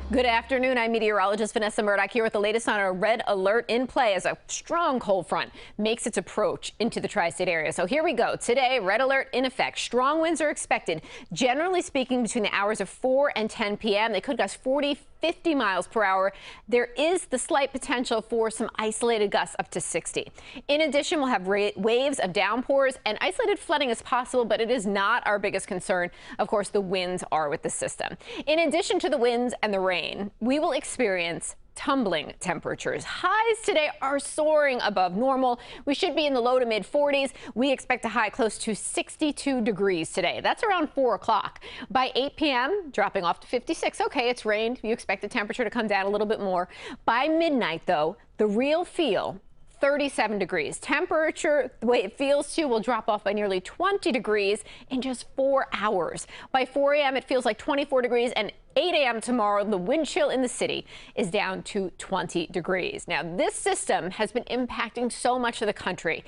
Good afternoon. I'm meteorologist Vanessa Murdock here with the latest on a red alert in play as a strong cold front makes its approach into the tri-state area. So here we go. Today, red alert in effect. Strong winds are expected, generally speaking, between the hours of 4 and 10 p.m. They could gust 50 miles per hour. There is the slight potential for some isolated gusts up to 60. In addition, we'll have waves of downpours and isolated flooding is possible, but it is not our biggest concern. Of course, the winds are with the system. In addition to the winds and the rain, we will experience tumbling temperatures. Highs today are soaring above normal. We should be in the low to mid 40s. We expect a high close to 62 degrees today. That's around 4 o'clock. By 8 p.m., dropping off to 56. Okay, it's rained. You expect the temperature to come down a little bit more. By midnight, though, the real feel 37 degrees. Temperature, the way it feels to, will drop off by nearly 20 degrees in just 4 hours. By 4 a.m., it feels like 24 degrees, and 8 a.m. tomorrow, the wind chill in the city is down to 20 degrees. Now, this system has been impacting so much of the country.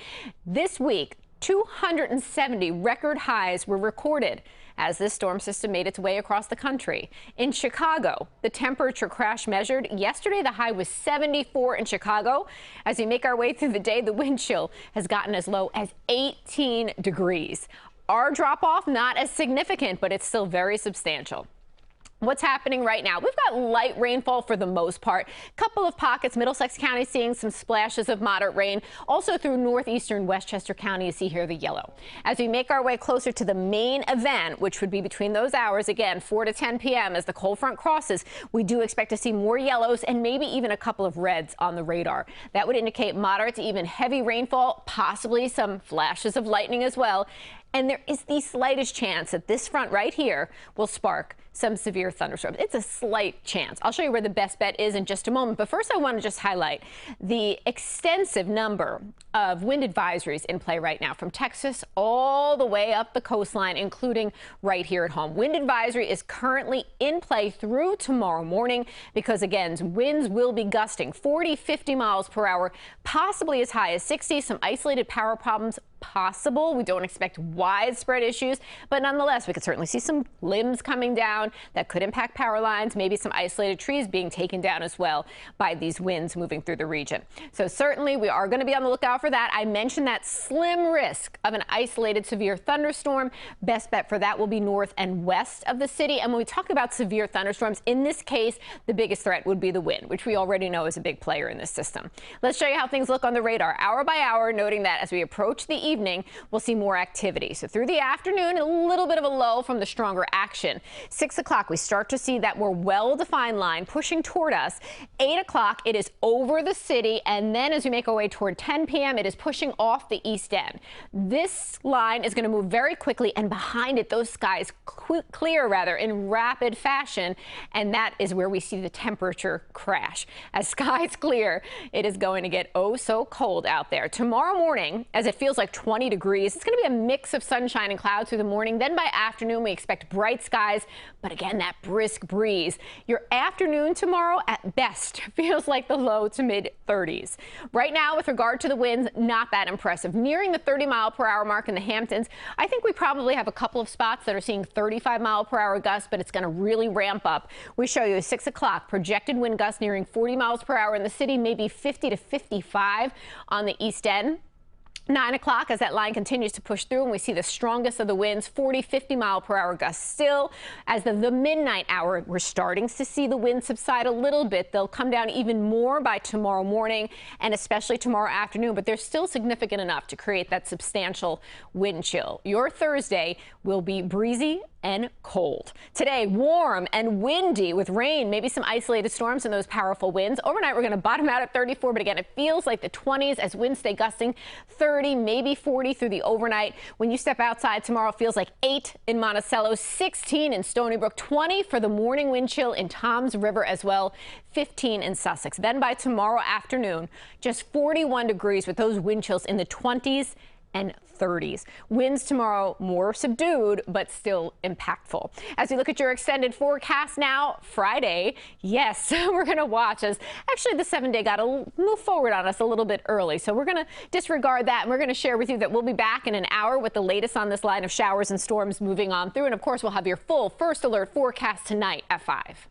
This week, 270 record highs were recorded as this storm system made its way across the country. In Chicago, the temperature crash measured yesterday. The high was 74 in Chicago. As we make our way through the day, the wind chill has gotten as low as 18 degrees. Our drop off not as significant, but it's still very substantial. What's happening right now? We've got light rainfall for the most part. Couple of pockets. Middlesex County seeing some splashes of moderate rain. Also through northeastern Westchester County, you see here the yellow. As we make our way closer to the main event, which would be between those hours, again, 4 to 10 p.m. as the cold front crosses, we do expect to see more yellows and maybe even a couple of reds on the radar. That would indicate moderate to even heavy rainfall, possibly some flashes of lightning as well. And there is the slightest chance that this front right here will spark some severe thunderstorms. It's a slight chance. I'll show you where the best bet is in just a moment. But first, I want to just highlight the extensive number of wind advisories in play right now, from Texas all the way up the coastline, including right here at home. Wind advisory is currently in play through tomorrow morning because, again, winds will be gusting 40, 50 miles per hour, possibly as high as 60. Some isolated power problems possible. We don't expect widespread issues, but nonetheless, we could certainly see some limbs coming down that could impact power lines, maybe some isolated trees being taken down as well by these winds moving through the region. So certainly we are going to be on the lookout for that. I mentioned that slim risk of an isolated severe thunderstorm. Best bet for that will be north and west of the city. And when we talk about severe thunderstorms, in this case, the biggest threat would be the wind, which we already know is a big player in this system. Let's show you how things look on the radar hour by hour, noting that as we approach the evening, we'll see more activity. So through the afternoon, a little bit of a lull from the stronger action. 6 o'clock, we start to see that more well-defined line pushing toward us. 8 o'clock, it is over the city. And then as we make our way toward 10 p.m., it is pushing off the east end. This line is going to move very quickly, and behind it, those skies clear in rapid fashion. And that is where we see the temperature crash. As skies clear, it is going to get oh so cold out there. Tomorrow morning, as it feels like 20 degrees. It's going to be a mix of sunshine and clouds through the morning. Then by afternoon, we expect bright skies, but again, that brisk breeze. Your afternoon tomorrow at best feels like the low to mid 30s. Right now, with regard to the winds, not that impressive. Nearing the 30-mile-per-hour mark in the Hamptons. I think we probably have a couple of spots that are seeing 35-mile-per-hour gusts, but it's going to really ramp up. We show you 6 o'clock projected wind gusts nearing 40 miles per hour in the city, maybe 50 to 55 on the east end. 9 o'clock, as that line continues to push through, and we see the strongest of the winds, 40, 50 mile per hour gusts still. As the midnight hour, we're starting to see the wind subside a little bit. They'll come down even more by tomorrow morning and especially tomorrow afternoon, but they're still significant enough to create that substantial wind chill. Your Thursday will be breezy and cold. Today, warm and windy with rain, maybe some isolated storms and those powerful winds. Overnight, we're going to bottom out at 34, but again, it feels like the 20s as winds stay gusting 30, maybe 40 through the overnight. When you step outside tomorrow, it feels like 8 in Monticello, 16 in Stony Brook, 20 for the morning wind chill in Toms River as well, 15 in Sussex. Then by tomorrow afternoon, just 41 degrees with those wind chills in the 20s and 30s. Winds tomorrow more subdued, but still impactful. As we look at your extended forecast now, Friday, yes, we're going to watch as actually the 7-day got to move forward on us a little bit early. So we're going to disregard that, and we're going to share with you that we'll be back in an hour with the latest on this line of showers and storms moving on through. And of course, we'll have your full first alert forecast tonight at 5.